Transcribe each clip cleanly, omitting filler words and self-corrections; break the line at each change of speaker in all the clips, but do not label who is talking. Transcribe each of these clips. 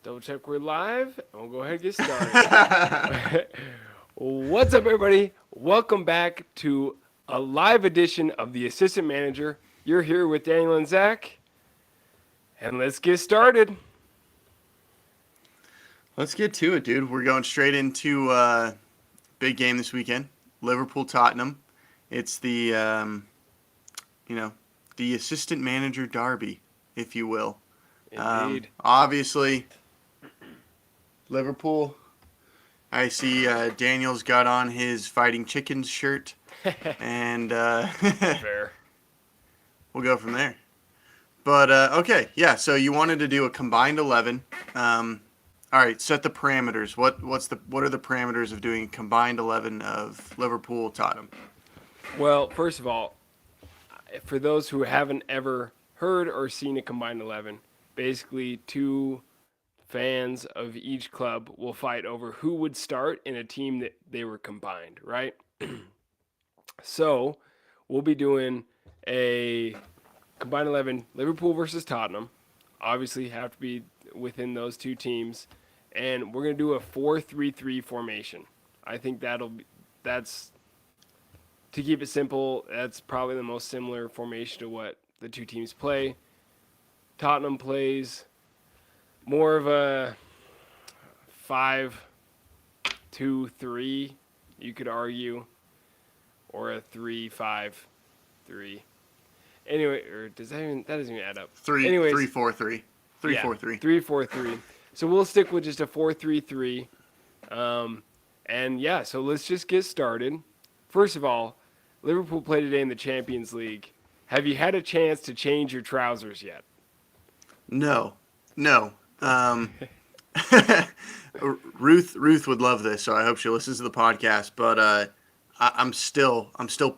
Double check we're live, and we'll go ahead and get started. What's up, everybody? Welcome back to a live edition of The Assistant Manager. You're here with Daniel and Zach, and let's get started.
Let's get to it, dude. We're going straight into big game this weekend. Liverpool Tottenham. It's the assistant manager derby, if you will.
Indeed.
Obviously, Liverpool. I see Daniel's got on his Fighting Chickens shirt, and
Fair.
we'll go from there. But okay, yeah. So you wanted to do a combined 11. All right, set the parameters. What are the parameters of doing a combined 11 of Liverpool Tottenham?
Well, first of all, for those who haven't ever heard or seen a combined 11, basically two fans of each club will fight over who would start in a team that they were combined, right? So we'll be doing a combined 11 Liverpool versus Tottenham. Obviously, have to be within those two teams. And we're going to do a 4-3-3 formation. I think that's to keep it simple, that's probably the most similar formation to what the two teams play. Tottenham plays more of a 5-2-3, you could argue, or a 3-5-3. Anyway, or that doesn't even add up.
3-4-3. 3-4-3.
3-4-3. So we'll stick with just a 4-3-3. And yeah, so let's just get started. First of all, Liverpool play today in the Champions League. Have you had a chance to change your trousers yet?
No. Ruth would love this, so I hope she listens to the podcast. But I'm still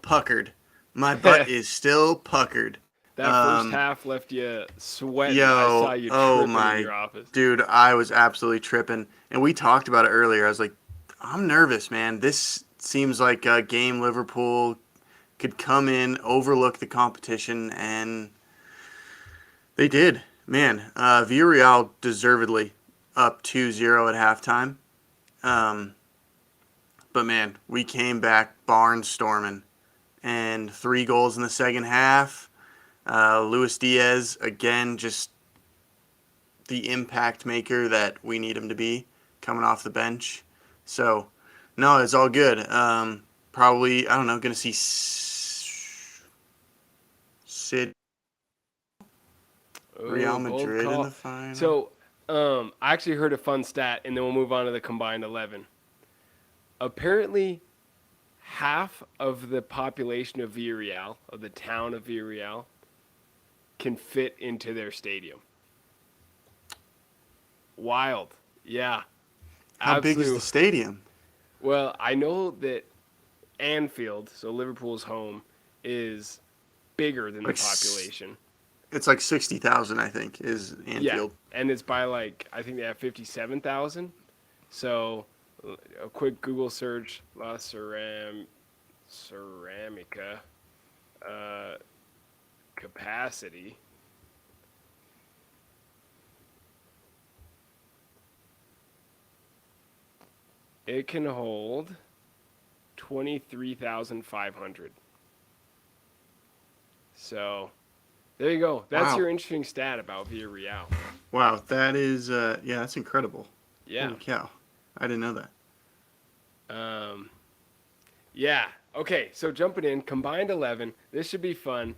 puckered. My butt is still puckered.
That first half left you sweating.
Yo,
I saw you tripping in your office.
Dude, I was absolutely tripping. And we talked about it earlier. I was like, I'm nervous, man. This seems like a game Liverpool could come in, overlook the competition, and they did. Man, Villarreal deservedly up 2-0 at halftime. But, man, we came back barnstorming. And 3 goals in the second half. Luis Diaz, again, just the impact maker that we need him to be coming off the bench. So, no, it's all good. Probably, I don't know, going to see Real Madrid in the final.
So, I actually heard a fun stat, and then we'll move on to the combined 11. Apparently, half of the population of Villarreal, of the town of Villarreal, can fit into their stadium. Wild. Yeah.
How big is the stadium?
Well, I know that Anfield, so Liverpool's home, is bigger than the population.
It's like 60,000, I think, is Anfield.
Yeah, and it's by I think they have 57,000. So a quick Google search, La Ceramica capacity. It can hold 23,500. So there you go. That's your interesting stat about Villarreal.
Wow, that is, that's incredible.
Yeah.
Holy cow. I didn't know that.
Yeah. Okay, so jumping in, combined 11. This should be fun.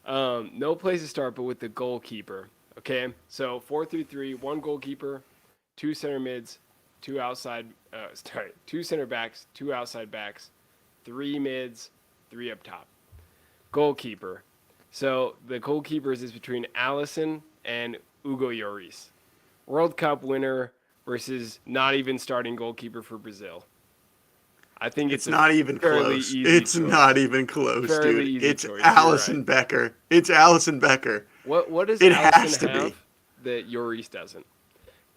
No place to start but with the goalkeeper. Okay, so 4-3-3, 1 goalkeeper, 2 center mids, 2 center backs, 2 outside backs, 3 mids, 3 up top. Goalkeeper. So the goalkeepers is between Alisson and Hugo Lloris. World Cup winner versus not even starting goalkeeper for Brazil. I think it's
not even close. It's not even close, dude. It's
choice.
Allison Becker. It's Allison Becker.
What does
it
Allison
has to
have
be
that Lloris doesn't?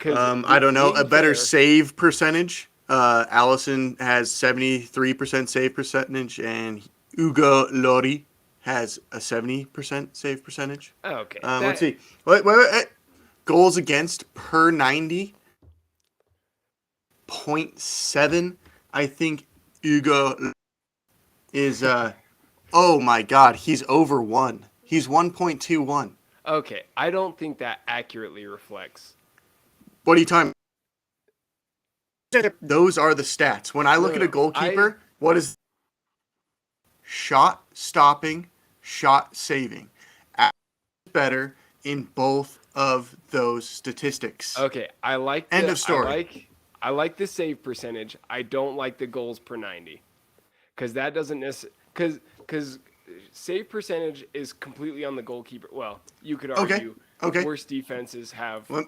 I don't know. A better save percentage. Allison has 73% save percentage, and Hugo Lloris has a 70% save percentage.
Oh, okay.
Let's see. Wait. goals against per 90, 0.7. I think Hugo is oh my god, he's over 1. He's 1.21.
Okay, I don't think that accurately reflects.
What are you talking about? Those are the stats. When I
No,
look
no,
at a
no.
goalkeeper, what is shot stopping, shot saving? Better in both of those statistics.
Okay, I like
End
the
of story.
I like the save percentage. I don't like the goals per 90 because that doesn't necessarily because save percentage is completely on the goalkeeper. Well, you could
Okay.
argue
Okay.
worse defenses have
Let,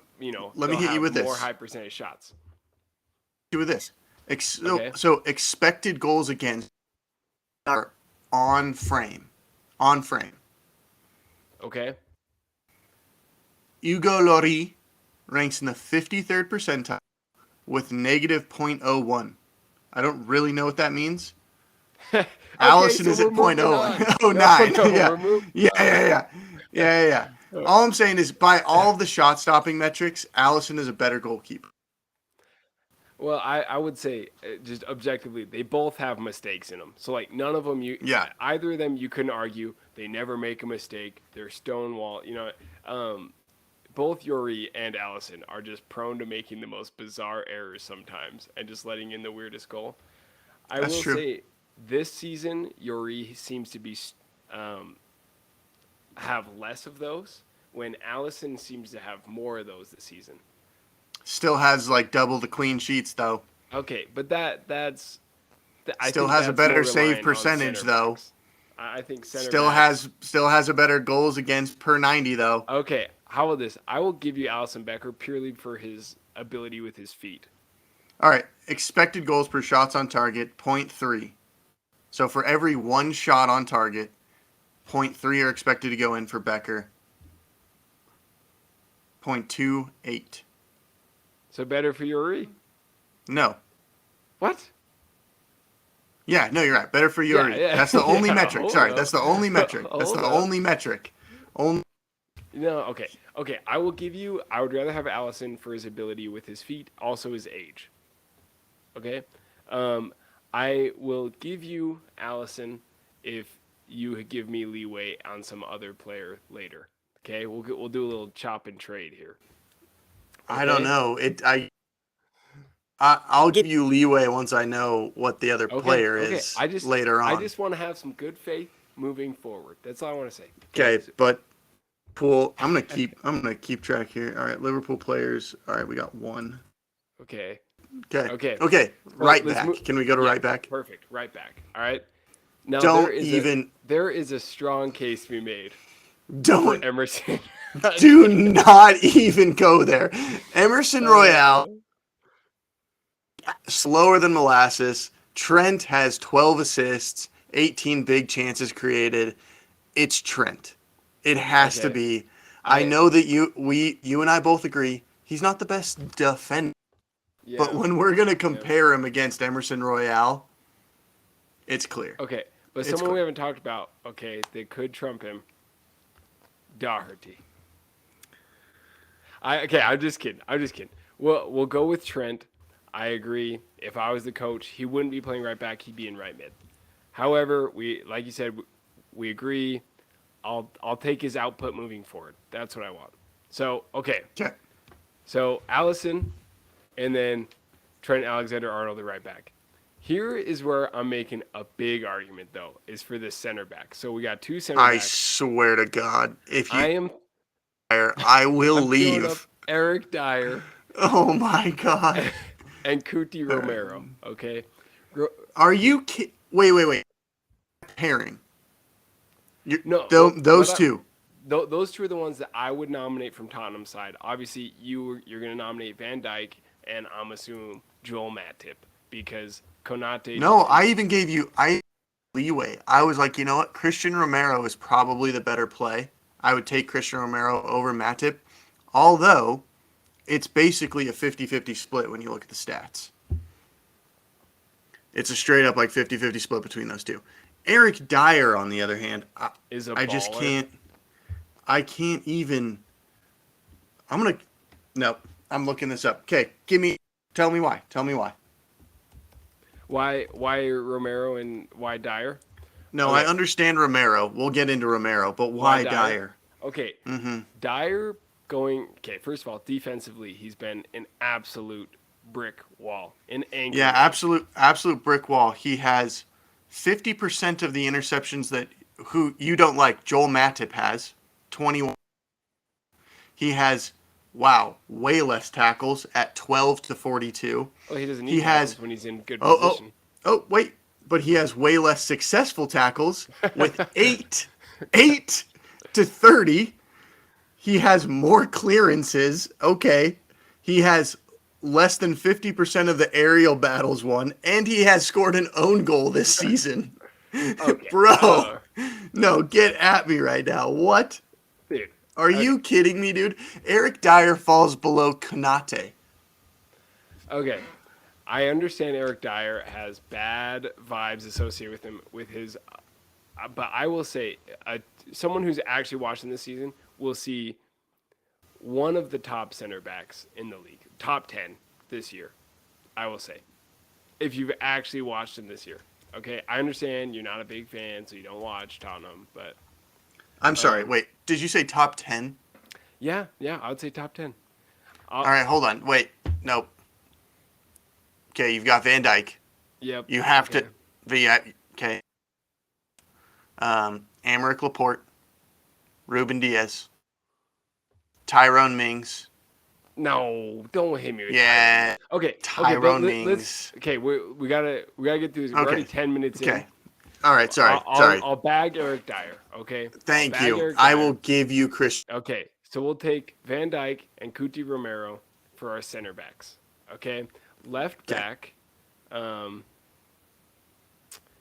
let me
they'll
hit you
have
with
more
this.
high percentage shots.
Do this.
Okay,
So expected goals against are on frame. On frame.
okay.
Hugo Lloris ranks in the 53rd percentile with negative -0.01. I don't really know what that means.
Okay,
Allison
so
is
we're
at
moving on. No,
.09.
no,
Yeah.
we're moving
Yeah,
on.
yeah, yeah. Yeah, yeah, yeah. All I'm saying is by all of the shot stopping metrics, Allison is a better goalkeeper.
Well, I would say just objectively, they both have mistakes in them. So like none of them
Yeah.
either of them you couldn't argue. They never make a mistake. They're stonewall. Both Yuri and Allison are just prone to making the most bizarre errors sometimes and just letting in the weirdest goal. I
That's
will
true.
say this season Yuri seems to be um, have less of those when Allison seems to have more of those this season.
Still has like double the clean sheets though.
Okay, but I
Still
think
has a
that's more
better save
reliant on
percentage
center
though.
backs. I think center
Still
backs.
has a better goals against per 90 though.
Okay, how about this? I will give you Allison Becker purely for his ability with his feet.
All right, expected goals per shots on target, zero point 0.3. So for every one shot on target, zero point 0.3 are expected to go in for Becker. 0.28.
So better for Yuri.
No.
What?
Yeah, no, you're right. Better for
Yeah,
Yuri.
yeah,
That's the only
yeah.
metric.
Hold
Sorry,
up,
that's the only metric. That's
hold
the
up.
only metric. Only.
No, okay, okay. I will give you. I would rather have Allison for his ability with his feet, also his age. Okay, um, I will give you Allison if you give me leeway on some other player later. Okay, we'll do a little chop and trade here.
I don't
Okay,
know. I'll give you leeway once I know what the other
okay,
player
okay.
is later
I
on.
just want to have some good faith moving forward. That's all I want to say. Okay,
Okay, but pool. I'm gonna keep track here. All right, Liverpool players. All right, we got one.
okay,
Okay.
okay.
Okay.
Well,
Right
let's
back.
move.
Can we go to
Yeah,
right back?
perfect. Right back. All right. Now
Don't even.
there is a strong case to be made for
Don't.
Emerson.
Do not even go there. Emerson Royale,
uh,
slower than molasses. Trent has 12 assists, 18 big chances created. It's Trent. It has to
okay.
be. I
I
know that you and I both agree he's not the best defender, but
yeah
when we're gonna
yeah.
compare him against Emerson Royale, it's clear.
Okay, but
It's
someone we
clear.
haven't talked about. Okay, they could trump him. Doherty. I'm just kidding. I'm just kidding. We'll go with Trent. I agree. If I was the coach, he wouldn't be playing right back. He'd be in right mid. However, we like you said, we agree. I'll take his output moving forward. That's what I want. So okay.
Okay.
So Allison, and then Trent Alexander-Arnold, the right back. Here is where I'm making a big argument, though, is for the center back. So we got two center
I
backs.
swear to God, if you
I am
I will
I'm throwing up
leave.
Eric Dyer
Oh my God.
and Cuti Romero. Okay,
Are you wait. Pairing.
no, well,
Those two.
those two are the ones that I would nominate from Tottenham side. Obviously, you're going to nominate Van Dyke, and I'm assuming Joel Matip because Konate.
No, I even gave you leeway. I was like, you know what? Christian Romero is probably the better play. I would take Christian Romero over Matip, although it's basically a 50-50 split when you look at the stats. It's a straight up like 50-50 split between those two. Eric Dyer, on the other hand,
is a
I just
baller.
can't. I can't even. I'm gonna Nope. I'm looking this up. Okay, tell me why. Tell me why.
Why Romero and why Dyer?
No, I
Okay,
understand Romero. We'll get into Romero, but
why
why
Dyer?
Dyer?
Okay,
Mm-hmm.
Dyer going. Okay, first of all, defensively, he's been an absolute brick wall, an anchor
Yeah,
man.
absolute brick wall. He has 50% of the interceptions that who you don't like. Joel Matip has 21. He has way less tackles at 12 to 42.
Well, he doesn't
He
need
has
tackles when he's in good
oh oh
position.
oh wait, but he has way less successful tackles with 8 to 30. He has more clearances. Okay. He has less than 50% of the aerial battles won, and he has scored an own goal this season.
Okay,
Bro, no, get at me right now. What?
dude.
Are
Okay,
you kidding me, dude? Eric Dyer falls below Konate.
okay. I understand Eric Dyer has bad vibes associated with him with his, but I will say, someone who's actually watching this season will see one of the top center backs in the league, top 10 this year. I will say, if you've actually watched him this year. Okay, I understand you're not a big fan, so you don't watch Tottenham, but
I'm sorry,
um,
wait, did you say top 10?
yeah, I would say top 10.
All right, hold on. Wait, nope. Okay, you've got Van Dyke.
Yep.
You have
Okay.
to. Okay. Amaric Laporte, Ruben Diaz, Tyrone Mings.
No, don't hit me with Tyrone.
Yeah,
Okay, but
Tyrone
let's.
Mings.
Okay, we gotta get through this. We're already
Okay,
10 minutes in.
okay. All right, sorry,
I'll
sorry.
I'll bag Eric Dyer. Okay, I'll
Thank
bag
you.
Eric
I will
Dyer.
give you Chris.
Okay, so we'll take Van Dyke and Cuti Romero for our center backs. Okay, left
Okay,
back, um,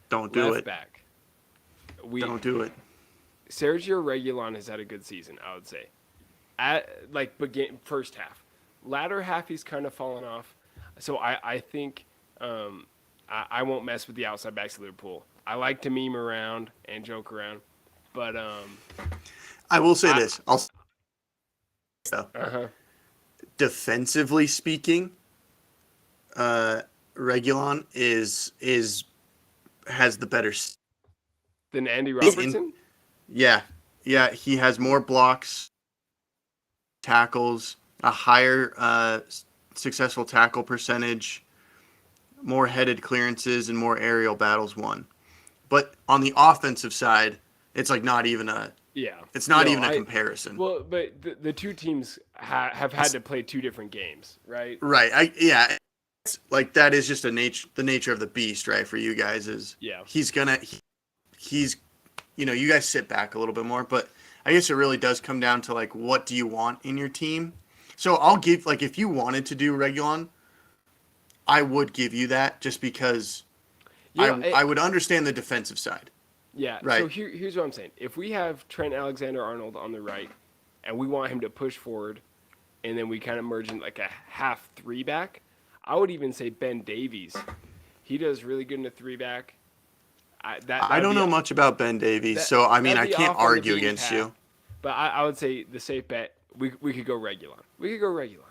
don't do
left
it.
back. We
Don't do it.
Sergio Regulon has had a good season, I would say. At like begin first half, latter half he's kind of fallen off. So I think I won't mess with the outside backs of Liverpool. I like to meme around and joke around, but
I will say
I
this. I'll say this, though.
uh huh.
Defensively speaking, Regulon is has the better.
Then Andy
In
Robertson.
yeah, yeah, he has more blocks, tackles, a higher successful tackle percentage, more headed clearances, and more aerial battles won. But on the offensive side, it's like not even a
Yeah.
it's not
No,
even a
I.
comparison.
Well, but the two teams have had
It's
to play two different games, right?
right. Like that is just the nature of the beast, right? For you guys is
Yeah.
he's you guys sit back a little bit more, but I guess it really does come down to like what do you want in your team. So I'll give like if you wanted to do Regulon, I would give you that just because
You know,
I would understand the defensive side,
yeah. So
right?
here's what I'm saying. If we have Trent Alexander-Arnold on the right, and we want him to push forward, and then we kind of merge in like a half three back, I would even say Ben Davies. He does really good in a three back.
I
That'd
don't
be
know much about Ben Davies, so I mean
that'd
I
be
can't
off on the
argue
beaten
against
path.
you.
But I would say the safe bet we could go Regulon. We could go Regulon.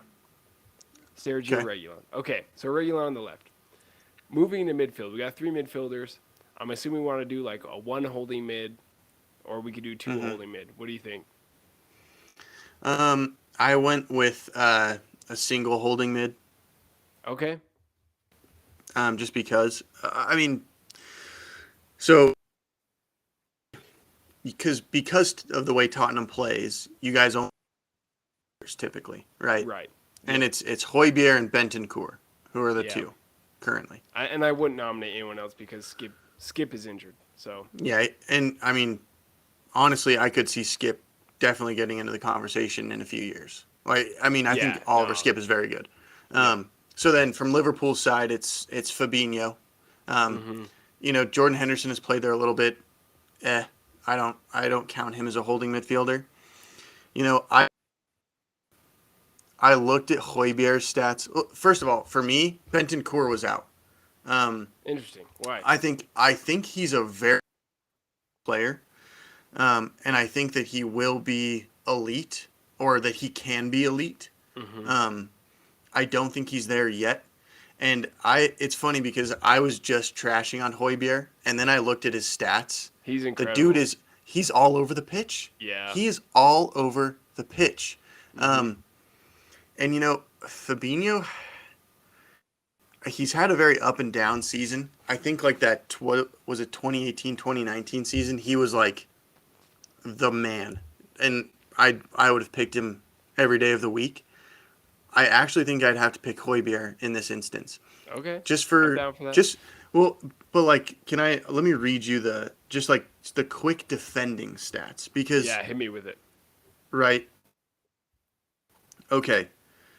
Sergio
Okay.
Regulon. Okay, so Regulon on the left. Moving to midfield, we got three midfielders. I'm assuming we want to do like a one holding mid, or we could do two
hmm
holding mid. What do you think?
I went with a single holding mid,
Okay.
just because. I mean, so because of the way Tottenham plays, you guys own typically, right?
Right.
And
Yep.
it's Højbjerg and Bentancur who are the
Yeah.
two currently.
And I wouldn't nominate anyone else because Skip is injured. So
Yeah, and I mean, honestly, I could see Skip definitely getting into the conversation in a few years. Like, I mean, I think
yeah,
Oliver
no.
Skip is very good.
Yep.
So then from Liverpool's side, it's Fabinho. Um,
Mm-hmm.
Jordan Henderson has played there a little bit. Eh, I don't count him as a holding midfielder. You know, I looked at Højbjerg's stats. First of all, for me, Bentancur was out. Um,
Interesting. Why?
I think he's a very good player, and I think that he will be elite or that he can be elite.
Hmm.
I don't think he's there yet. And it's funny because I was just trashing on Højbjerg, and then I looked at his stats.
He's
The dude
incredible.
he's all over the pitch.
Yeah.
He is all over the pitch.
Hmm.
And Fabinho, he's had a very up and down season. I think like that was it 2018 2019 season, he was like the man. And I would have picked him every day of the week. I actually think I'd have to pick Højbjerg in this instance.
Okay.
Just
I'm
for
down for that.
just well, but like let me read you the quick defending stats because
Yeah, hit me with it.
right. Okay.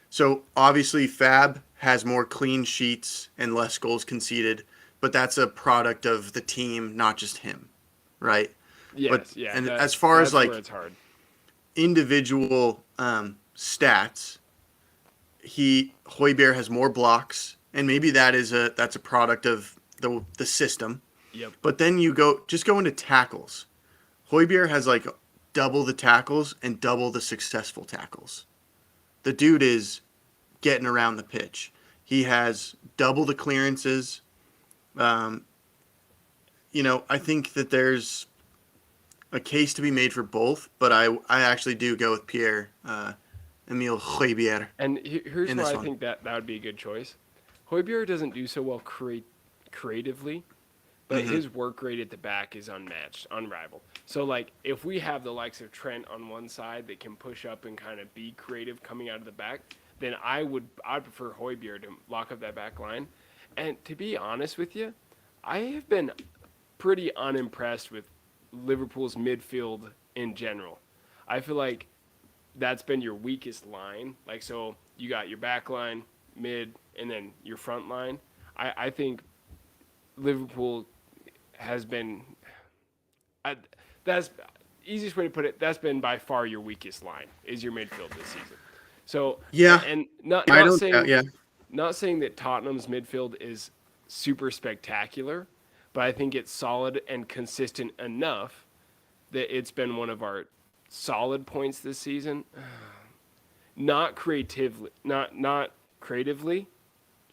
So obviously Fab has more clean sheets and less goals conceded, but that's a product of the team, not just him, right? But
Yes, yeah,
and as far as
that's where
like
it's hard.
individual stats, he Højbjerg has more blocks, and maybe that's a product of the system.
Yep.
But then go into tackles. Højbjerg has like double the tackles and double the successful tackles. The dude is getting around the pitch. He has double the clearances. Um, I think that there's a case to be made for both, but I actually do go with Pierre Emile Højbjerg
And here's
in
why
this
I
one.
think that would be a good choice. Højbjerg doesn't do so well creatively, but
Hmm.
his work rate at the back is unmatched, unrivaled. So like if we have the likes of Trent on one side that can push up and kind of be creative coming out of the back, then I'd prefer Højbjerg to lock up that back line. And to be honest with you, I have been pretty unimpressed with Liverpool's midfield in general. I feel like that's been your weakest line. Like, so you got your back line, mid, and then your front line. I think Liverpool has been, I, that's easiest way to put it. That's been by far your weakest line is your midfield this season. So,
Yeah,
and not
I
not
don't.
saying
Yeah,
not saying that Tottenham's midfield is super spectacular, but I think it's solid and consistent enough that it's been one of our solid points this season. Not creatively,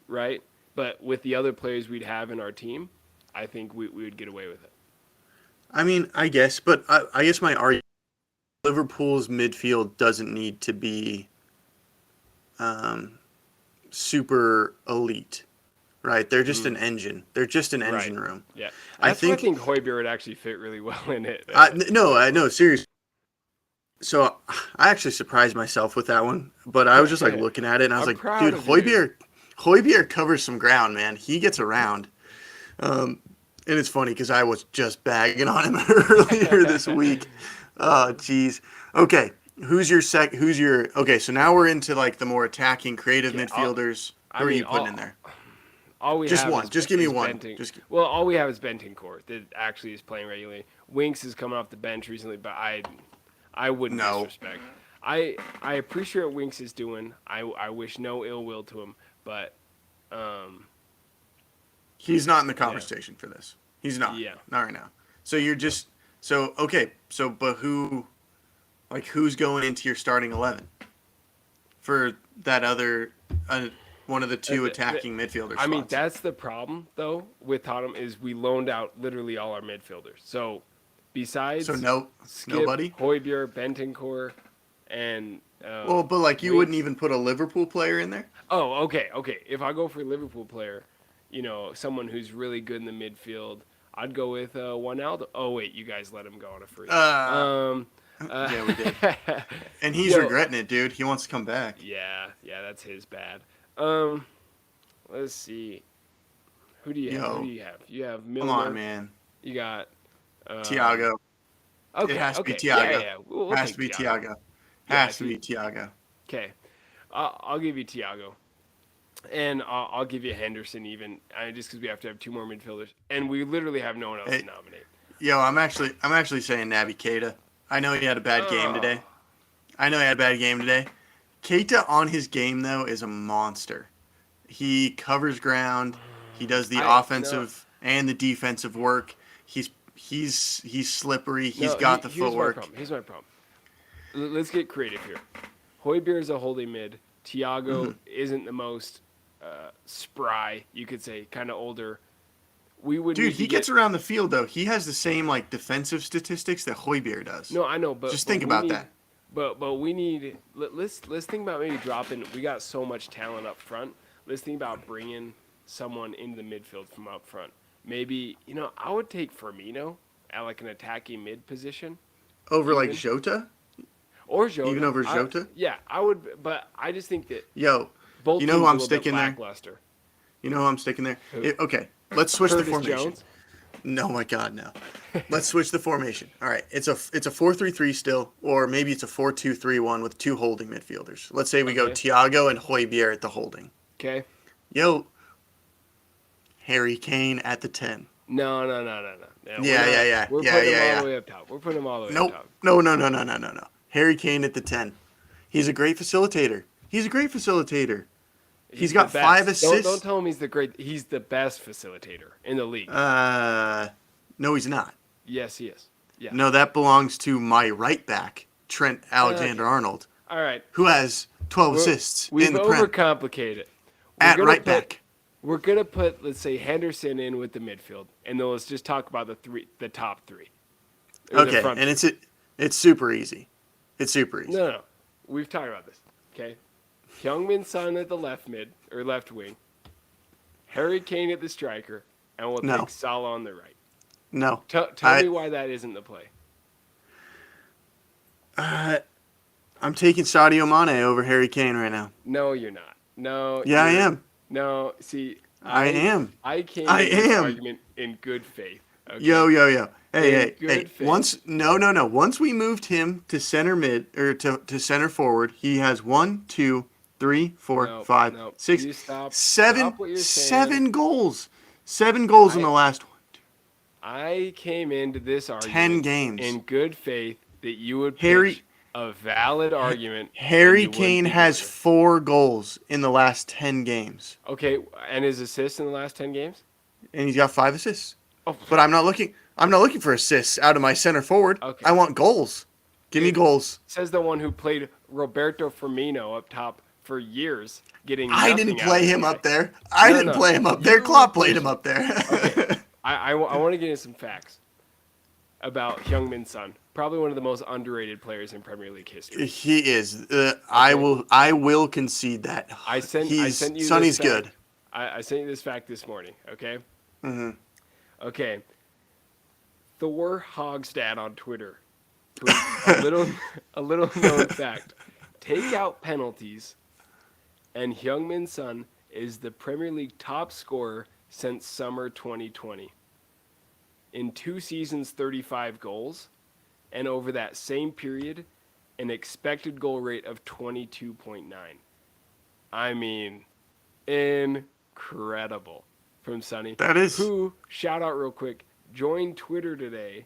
right? But with the other players we'd have in our team, I think we would get away with it.
I mean, I guess, but I guess my argument, Liverpool's midfield doesn't need to be um, super elite, right? They're just an
Mm,
engine. They're just an
right.
engine room.
Yeah.
I
That's why I
think.
think Hoiberg would actually fit really well in it.
No, I
Liverpool.
know, seriously. So I actually surprised myself with that one, but I was just like looking at it and I was
I'm
like,
proud
dude,
of you.
Højbjerg covers some ground, man. He gets around. Um, and it's funny because I was just bagging on him earlier this week. Oh, jeez. Okay, okay? So now we're into like the more attacking, creative
Okay,
midfielders.
I
Who are
mean,
you putting in there?
all we
Just
have
one. Just give me
is
one.
Benton.
Just
Well, all we have is Bentoncourt that actually is playing regularly. Winks is coming off the bench recently, but I wouldn't
no.
disrespect. I appreciate what Winks is doing. I wish no ill will to him, but um
He's not in the
yeah
conversation for this. He's not.
yeah.
Not right now. So you're just okay. So but who's going into your starting 11 for that other one of the two attacking midfielder
I mean,
spots?
that's the problem though with Tottenham is we loaned out literally all our midfielders. So
So
besides Skip,
nobody.
Højbjerg, Bentoncourt, and
Well, but like you wouldn't
Winks.
even put a Liverpool player in there.
Oh, okay. If I go for a Liverpool player, someone who's really good in the midfield, I'd go with Wijnaldum. Oh wait, you guys let him go on a free.
Uh,
Um, uh,
yeah, we did, and he's
yo,
regretting it, dude. He wants to come back.
yeah, that's his bad. Um, let's see. Who do you have? Who do
Yo,
you have? You have
come on,
Milner.
man.
You got. Um,
Tiago. It
okay,
has to be
okay, yeah, yeah,
Tiago.
yeah. We'll
Has
take
to be
Thiago.
Tiago.
Yeah,
Has
if
to
he.
be Tiago.
Okay, I'll give you Thiago. And I'll give you Henderson even, just because we have to have two more midfielders, and we literally have no one else to
Hey,
nominate.
yo, I'm actually saying Naby Keita. I know he had a bad game
Oh,
today. I know he had a bad game today. Keita on his game though is a monster. He covers ground. He does the
I no
offensive and the defensive work. He's slippery. He's
no.
got the
Here's my
footwork.
problem. Let's get creative here. Højbjerg is a holding mid. Thiago isn't the most spry, you could say, kind of older. We would
Dude,
need to
he
get.
gets around the field though. He has the same like defensive statistics that Højbjerg does.
No, I know,
Just
but
think
we
about
need.
that.
But we need. Let's think about maybe dropping. We got so much talent up front. Let's think about bringing someone into the midfield from up front. Maybe I would take Firmino at like an attacking mid position,
Over like
even
Jota?
or
Even
Jota.
over Jota?
Yeah, I would. But I just think that
Yo,
both
you know
teams
who
are a
I'm
little bit
sticking there?
lackluster.
You know who I'm sticking there?
Who?
Okay, let's switch the
Curtis
formation.
Jones.
No, my God, no. Let's switch the formation. All right, it's a 4-3-3 still, or maybe it's a 4-2-3-1 with 2 holding midfielders. Let's say we go
Okay.
Thiago and Højbjerg at the holding.
Okay.
Yo, Harry Kane at the 10.
No.
Yeah.
We're
Yeah,
putting
yeah,
him all
yeah.
the way up top. We're putting him all the way up
Nope.
top.
No. Harry Kane at the 10. He's a great facilitator. He's got
the
5
best.
assists.
Don't tell him he's the best facilitator in the league.
No, he's not.
Yes, he is. Yeah.
No, that belongs to my right back, Trent Alexander-Arnold,
All right.
who has 12 assists
We've
in the Prem
overcomplicated.
at right back.
We're gonna put, let's say, Henderson in with the midfield, and then let's just talk about the top 3. Or the
Okay,
front
and
three.
it's super easy. It's super easy.
No. We've talked about this. Okay. Heung-min Son at the left mid or left wing. Harry Kane at the striker, and we'll
No.
take Salah on the right.
No.
Tell me why that isn't the play.
I'm taking Sadio Mane over Harry Kane right now.
No, you're not. No.
Yeah, I am.
No, see,
I am.
I came
I
to this
am.
argument in good faith. Okay?
Yo. Hey.
good faith.
Once we moved him to center mid or to center forward, he has 1, 2, 3, 4,
No,
5,
no.
6,
You stop
7,
what you're saying.
7 goals. 7 goals in the last one.
I came into this
10
argument
games.
in good faith that you would
Harry-
pitch a valid argument. and
Harry
you wouldn't
Kane
be
has
doing
4 goals in the last 10 games,
it. Okay, and his assists in the last 10 games?
and he's got 5 assists.
Oh,
But I'm not looking for assists out of my center forward.
Okay.
I want goals. Give me goals.
says the one who played Roberto Firmino up top for years, getting
I
nothing
didn't
out
play
of the
him
guy.
up there. I didn't play him up there.
You
Klopp
were
played him up there.
Okay. I want to get into some facts about Heung-min Son. Probably one of the most underrated players in Premier League history.
He is. I will concede that.
I sent you this
Sonny's
fact.
good.
I sent you this fact this morning, okay?
Mm-hmm.
Okay. Thor Hogstad on Twitter. tweets a little known fact. Take out penalties, and Heung-min Son is the Premier League top scorer since summer 2020. In 2 seasons, 35 goals, and over that same period, an expected goal rate of 22.9. I mean, incredible from Sonny.
That is.
Who, shout out real quick, joined Twitter today.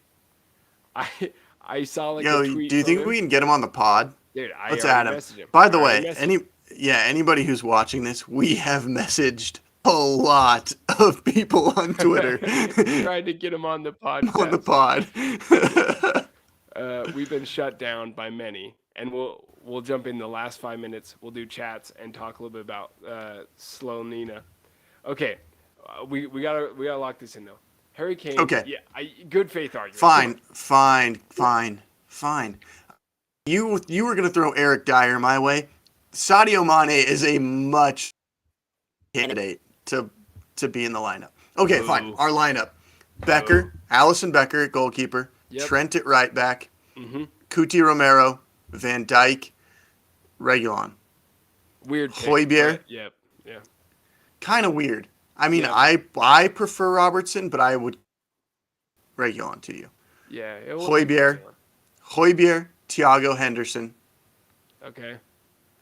I saw like
Yo,
a tweet.
do you think
from him.
we can get him on the pod?
Dude, I
Let's
already
add him.
messaged him.
By the
I already
way,
messaged him.
anybody who's watching this, we have messaged a lot of people on Twitter
Tried to get him on the podcast.
on the pod.
We've been shut down by many, and we'll jump in the last 5 minutes. We'll do chats and talk a little bit about Slow Nina. Okay, we gotta lock this in though. Harry Kane.
Okay.
Yeah, good faith argument.
Fine. You were gonna throw Eric Dyer my way. Sadio Mane is a much candidate to be in the lineup. Okay,
Ooh.
fine. Our lineup: Becker, Allison Becker at goalkeeper,
Yep.
Trent at right back,
Mm-hmm.
Kuti Romero, Van Dijk, Reguilon.
Weird. Pick,
Højbjerg.
but Yep. Yeah.
Kind of weird. I mean,
Yeah.
I prefer Robertson, but I would Reguilon to you.
Yeah.
Højbjerg, Thiago Henderson,
Okay.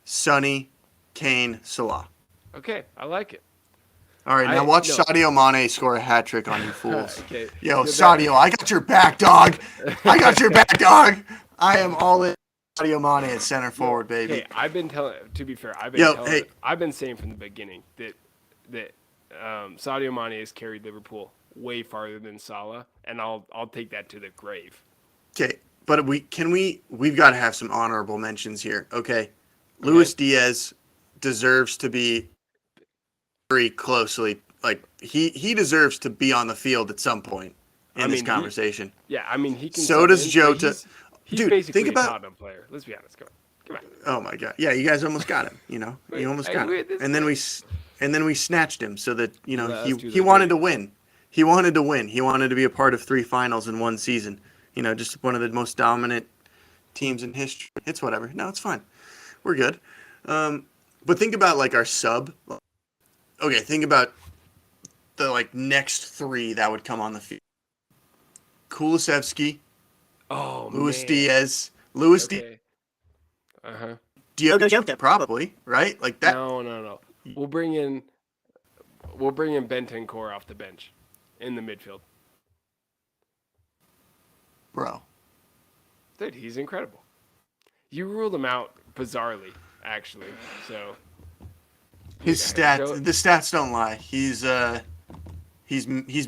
Sonny, Kane, Salah.
Okay. I like it.
All right, now watch
no.
Sadio Mane score a hat trick on you fools.
Okay.
Yo,
Good
Sadio, I got your back, dog. I got your back, dog. I am all in Sadio Mane at center forward, baby.
Hey, I've been telling. To be fair, I've been saying from the beginning that Sadio Mane has carried Liverpool way farther than Salah, and I'll take that to the grave.
Okay, but we've got to have some honorable mentions here. Okay, Luis Diaz deserves to be very closely. Like he deserves to be on the field at some point
I
in this
mean,
conversation.
he can
So
sub
does
in, but
Jota.
he's
Dude, think
basically a
about.
Tottenham player. Let's be honest. Come on.
Oh my god. Yeah, you guys almost got him. You almost got him.
This
And then we snatched him so that
Let's do
he
the
wanted
thing.
to win. He wanted to win. He wanted to be a part of 3 finals in one season. Just one of the most dominant teams in history. It's whatever. No, it's fine. We're good. But think about like our sub. Okay, think about the like next 3 that would come on the field. Kulusevski,
Oh
Luis
man.
Diaz,
Okay. Uh huh.
Diogo Jota, probably, right? Like that,
No. We'll bring in Bentancur off the bench in the midfield.
bro.
Dude, he's incredible. You ruled him out bizarrely, actually. So
His
Joe,
the stats don't lie. He's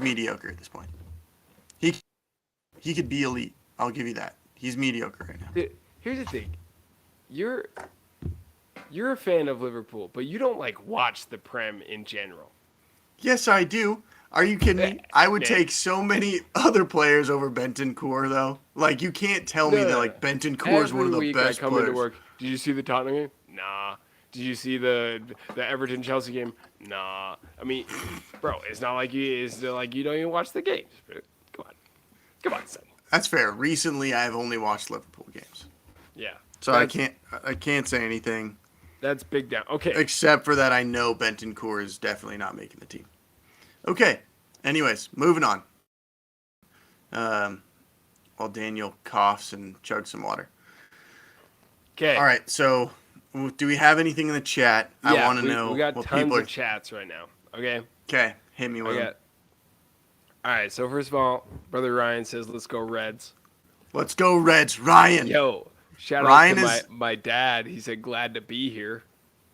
mediocre at this point. He he could be elite. I'll give you that. He's mediocre right now.
dude, here's the thing. You're a fan of Liverpool, but you don't like watch the Prem in general.
Yes, I do. Are you kidding me? I would
Nick.
take so many other players over Bentancur, though. Like, you can't tell me that,
No.
like, Bentancur is one
Every
of the
week I
best
come into
players.
work. Did you see the Tottenham game? Nah. Did you see the Everton Chelsea game? Nah. I mean, bro, it's not like you don't even watch the games. Come on, son.
That's fair. Recently, I've only watched Liverpool games,
Yeah.
so I can't say anything
That's big down. Okay.
except for that I know Bentancur is definitely not making the team. Okay. Anyways, moving on. While Daniel coughs and chugs some water.
Okay.
All right. So, do we have anything in the chat? I
Yeah,
want to know
we got
what
tons
people are.
of chats right now. Okay.
Okay, hit me with
I
them.
got. All right. So first of all, brother Ryan says, "Let's go Reds."
Let's go Reds, Ryan.
Yo, shout
Ryan
out to
is-
my dad. He said, "Glad to be here."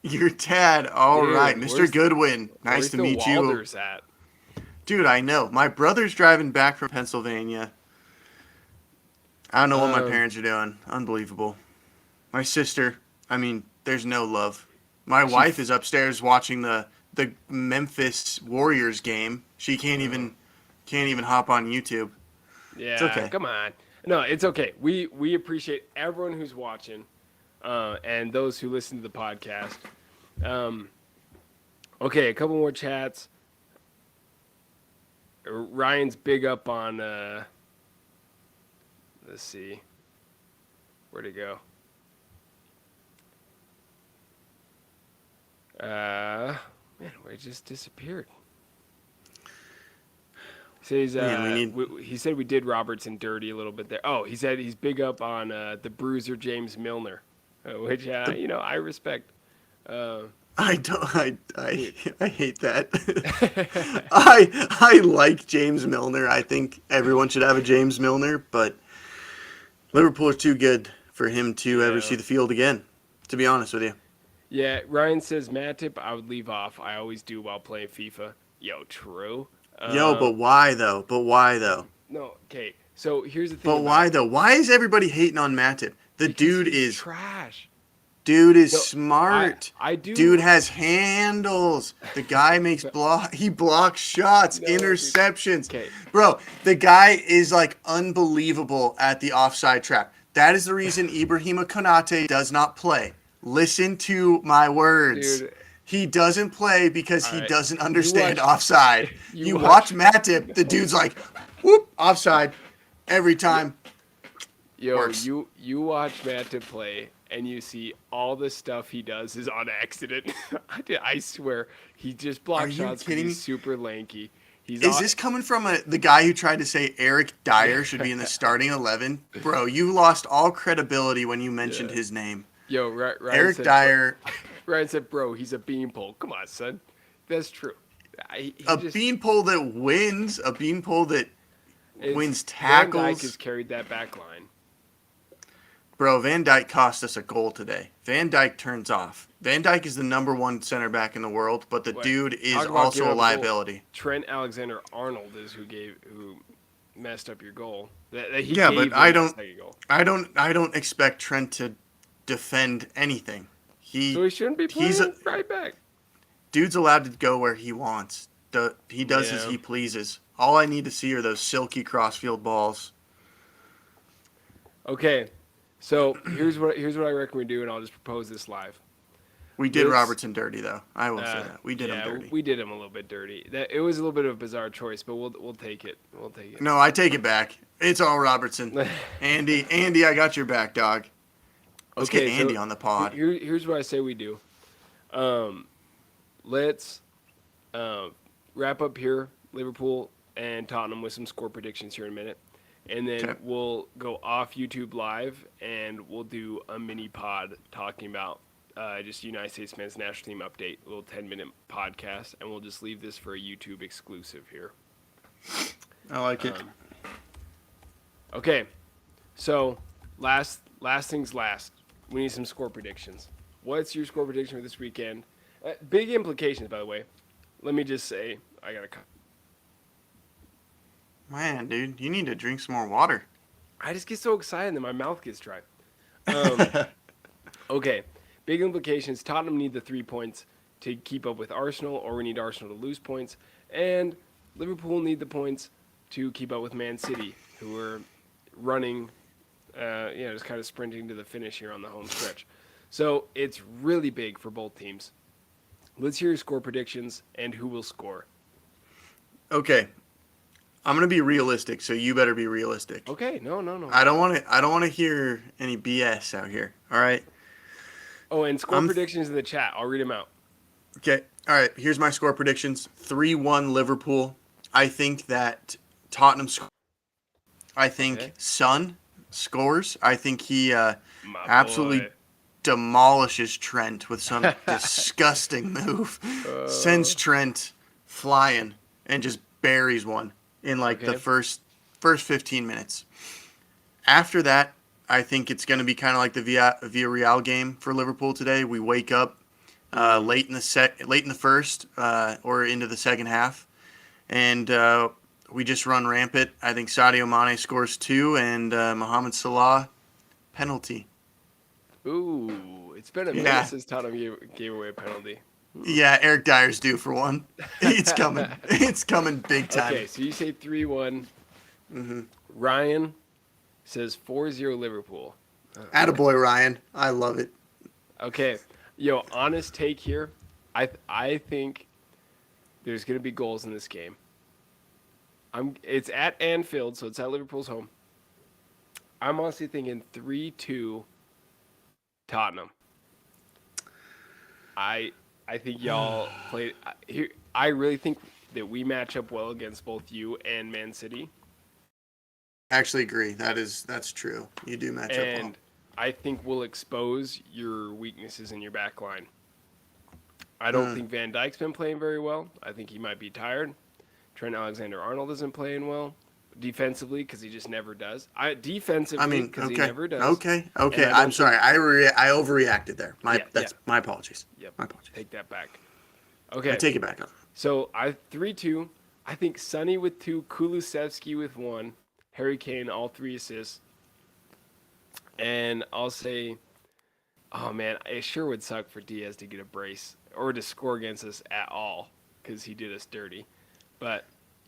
Your dad. All
Dude,
right, Mr. Goodwin. Nice
Where's
to
the
meet you.
Walders at?
Dude, I know. My brother's driving back from Pennsylvania. I don't know what my parents are doing. Unbelievable. My sister, I mean, there's no love. My wife is upstairs watching the Memphis Warriors game. She can't even hop on YouTube.
Yeah,
okay.
come on. No, it's okay. We appreciate everyone who's watching, and those who listen to the podcast. Okay, a couple more chats. Ryan's big up on. Let's see. Where'd it go? Man, where it just disappeared. Says, he said we did Robertson dirty a little bit there. Oh, he said he's big up on the bruiser James Milner, which I respect.
I don't. I hate that. I like James Milner. I think everyone should have a James Milner, but Liverpool is too good for him to ever see the field again. To be honest with you.
Yeah, Ryan says Matip I would leave off. I always do while playing FIFA. Yo, true.
But why though?
No, okay. So here's the thing.
But why though? Why is everybody hating on Matip? The dude
he's
is
trash.
Dude is smart.
I do.
Dude has handles. The guy makes he blocks shots, interceptions.
Okay.
Bro, the guy is like unbelievable at the offside trap. That is the reason Ibrahima Konate does not play. Listen to my words.
Dude.
He doesn't play because he
right.
doesn't understand
watch-
offside.
you
watch Matip, the dude's like, whoop, offside every time.
Yo,
Works.
you watch Matip play and you see all the stuff he does is on accident. I swear, he just blocks
you
shots because
kidding me?
he's super lanky.
Is this coming from the guy who tried to say Eric Dyer should be in the starting 11? Bro, you lost all credibility when you mentioned his name.
Yo, Ryan
Eric
said,
Dyer.
Ryan said, bro, he's a beanpole. Come on, son. That's true.
Beanpole that wins. A beanpole that wins
Van Dijk
tackles.
has carried that back line.
Bro, Van Dijk cost us a goal today. Van Dijk turns off. Van Dijk is the number 1 center back in the world, but the dude is
Talk about
also
giving
a
up
liability.
Trent Alexander-Arnold is who messed up your goal.
I don't expect Trent to defend anything.
So he shouldn't be
He's
playing right back.
dude's allowed to go where he wants. He does as
Yeah.
he pleases. All I need to see are those silky crossfield balls.
Okay. So here's what I reckon we do, and I'll just propose this live.
We did
Let's
Robertson dirty though. I will say that we did him
yeah,
dirty.
we did him a little bit dirty. That it was a little bit of a bizarre choice, but we'll take it. We'll take it.
No, I take it back. It's all Robertson. Andy, I got your back, dog. Let's get
Okay,
Andy
so
on the pod.
here's what I say we do. Let's wrap up here, Liverpool and Tottenham, with some score predictions here in a minute. And then
Okay.
we'll go off YouTube Live and we'll do a mini pod talking about just United States men's national team update, a little 10-minute podcast. And we'll just leave this for a YouTube exclusive here.
I like it.
Okay, so last things last. We need some score predictions. What's your score prediction for this weekend? Big implications, by the way. Let me just say, I got to.
Man, dude, you need to drink some more water.
I just get so excited that my mouth gets dry. Okay, big implications. Tottenham need the 3 points to keep up with Arsenal, or we need Arsenal to lose points. And Liverpool need the points to keep up with Man City, who are running, just kind of sprinting to the finish here on the home stretch. So it's really big for both teams. Let's hear your score predictions and who will score.
Okay. I'm gonna be realistic, so you better be realistic.
Okay, no.
I don't want to hear any BS out here. All right.
Oh, and score predictions in the chat. I'll read them out.
Okay. All right. Here's my score predictions: 3-1 Liverpool. I think that Tottenham. I think Son scores. I think he absolutely
boy.
demolishes Trent with some disgusting move. Sends Trent flying and just buries one in the first 15 minutes. After that, I think it's going to be kind of like the Villarreal game for Liverpool today. We wake up late in the first or into the second half, and we just run rampant. I think Sadio Mane scores 2, and Mohamed Salah penalty.
Ooh, it's been a minute since Tottenham gave away a penalty.
Yeah, Eric Dyer's due for one. It's coming. It's coming big time.
Okay, so you say 3-1. Mm-hmm. Ryan says 4-0 Liverpool.
Attaboy, Ryan. I love it.
Okay. Yo, honest take here. I think there's going to be goals in this game. It's at Anfield, so it's at Liverpool's home. I'm honestly thinking 3-2 Tottenham. I think y'all played here. I really think that we match up well against both you and Man City.
Actually agree. That's true. You do match up well.
And I think we'll expose your weaknesses in your back line. I don't think Van Dijk's been playing very well. I think he might be tired. Trent Alexander-Arnold isn't playing well defensively because he just never does. Defensively because he never does.
Okay. I'm sorry. I overreacted there. My apologies.
Yep.
My apologies.
Take that back. Okay.
I take it back up.
So 3-2. I think Sonny with 2, Kulusevski with 1, Harry Kane all 3 assists, and I'll say, oh man, it sure would suck for Diaz to get a brace or to score against us at all because he did us dirty. But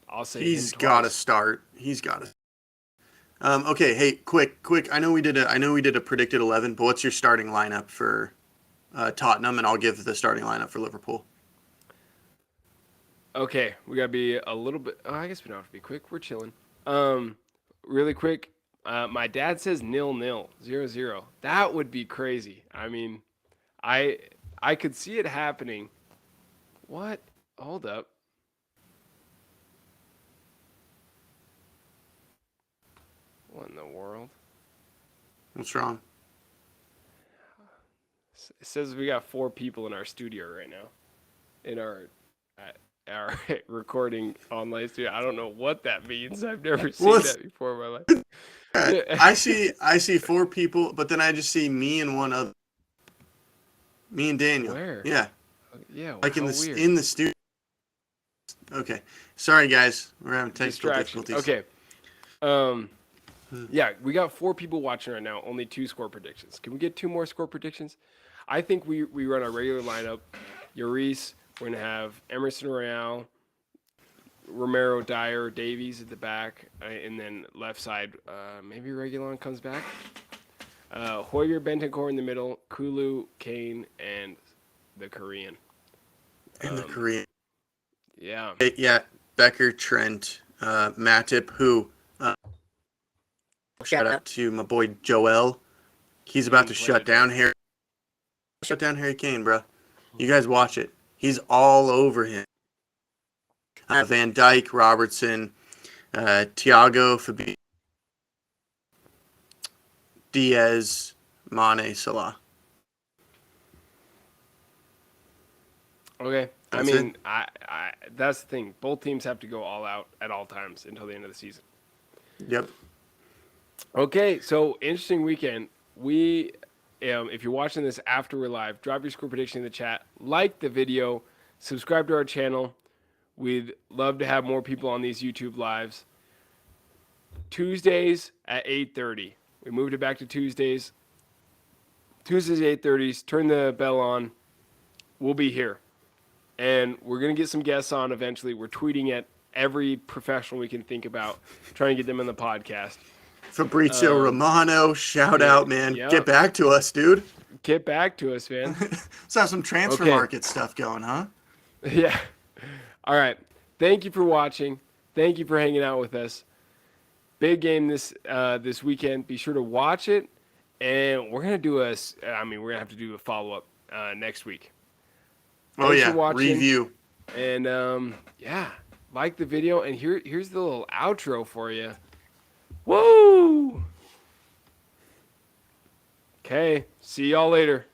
I'll say
he's got to start. He's got to. Okay, hey, quick. I know we did a predicted 11, but what's your starting lineup for Tottenham? And I'll give the starting lineup for Liverpool.
Okay, we gotta be a little bit. Oh, I guess we don't have to be quick. We're chilling. Really quick. My dad says 0-0, 0-0. That would be crazy. I mean, I could see it happening. What? Hold up. What in the world?
What's wrong?
It says we got 4 people in our studio right now. In our recording online studio. I don't know what that means. I've never seen that before in my life.
I see 4 people, but then I just see me and one other. Me and Daniel.
Where?
Yeah.
Yeah.
Like in the studio. Okay. Sorry guys. We're having technical difficulties.
Okay. Yeah, we got 4 people watching right now. Only 2 score predictions. Can we get 2 more score predictions? I think we run our regular lineup. Lloris, we're gonna have Emerson Royale, Romero, Dyer, Davies at the back, and then left side, maybe Reguilon comes back. Hoyer, Bentancur in the middle, Kulu, Kane, and the Korean.
And the Korean.
Yeah.
Yeah, Becker, Trent, Matip, who, shout out to my boy Joel. He's about to shut down Harry Kane, bro. You guys watch it. He's all over him. Van Dijk, Robertson, Thiago, Fabinho, Diaz, Mane, Salah.
Okay.
That's
I mean,
it.
I that's the thing. Both teams have to go all out at all times until the end of the season.
Yep.
Okay, so interesting weekend. We, if you're watching this after we're live, drop your score prediction in the chat. Like the video, subscribe to our channel. We'd love to have more people on these YouTube lives. Tuesdays at 8:30. We moved it back to Tuesdays. Tuesdays 8:30. Turn the bell on. We'll be here. And we're going to get some guests on eventually. We're tweeting at every professional we can think about, trying to get them in the podcast.
Fabrizio Romano, shout out, man.
Yep.
Get back to us, dude.
Get back to us, man.
Let's have some transfer market stuff going, huh?
Yeah. All right. Thank you for watching. Thank you for hanging out with us. Big game this weekend. Be sure to watch it, and we're gonna we're gonna have to do a follow up next week. Thanks for watching.
Review.
And like the video. And here's the little outro for you. Woo! Okay. See y'all later.